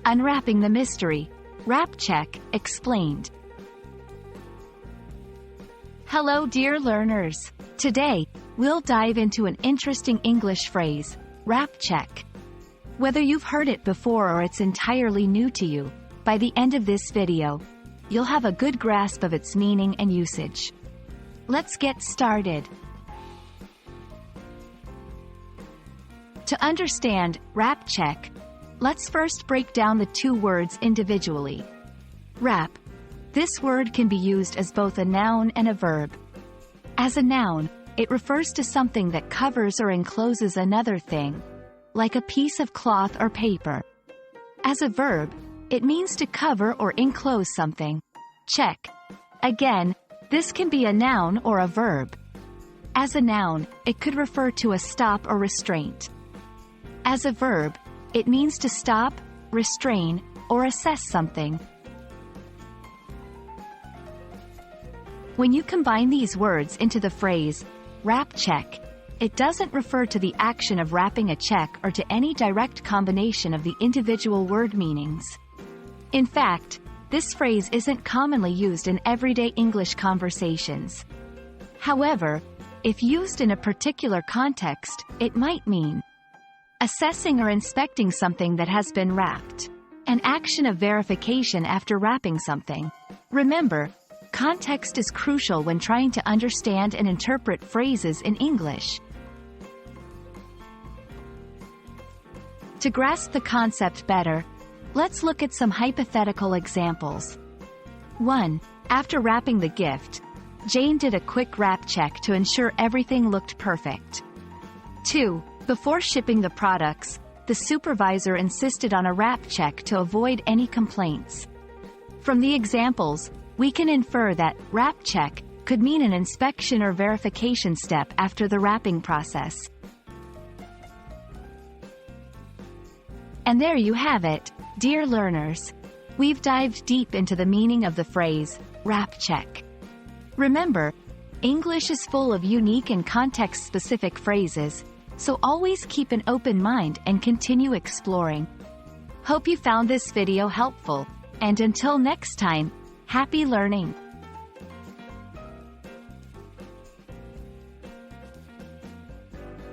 Unwrapping the Mystery. Wrap Check, Explained. Hello dear learners. Today, we'll dive into an interesting English phrase, wrap check. Whether you've heard it before or it's entirely new to you, by the end of this video, you'll have a good grasp of its meaning and usage. Let's get started. To understand wrap check, let's first break down the two words individually. Wrap. This word can be used as both a noun and a verb. As a noun, it refers to something that covers or encloses another thing, like a piece of cloth or paper. As a verb, it means to cover or enclose something. Check. Again, this can be a noun or a verb. As a noun, it could refer to a stop or restraint. As a verb, it means to stop, restrain, or assess something. When you combine these words into the phrase, wrap check, it doesn't refer to the action of wrapping a check or to any direct combination of the individual word meanings. In fact, this phrase isn't commonly used in everyday English conversations. However, if used in a particular context, it might mean assessing or inspecting something that has been wrapped. An action of verification after wrapping something. Remember, context is crucial when trying to understand and interpret phrases in English. To grasp the concept better, let's look at some hypothetical examples. 1. After wrapping the gift, Jane did a quick wrap check to ensure everything looked perfect. 2. Before shipping the products, the supervisor insisted on a wrap check to avoid any complaints. From the examples, we can infer that wrap check could mean an inspection or verification step after the wrapping process. And there you have it, dear learners. We've dived deep into the meaning of the phrase, wrap check. Remember, English is full of unique and context-specific phrases, so always keep an open mind and continue exploring. Hope you found this video helpful, and until next time, happy learning!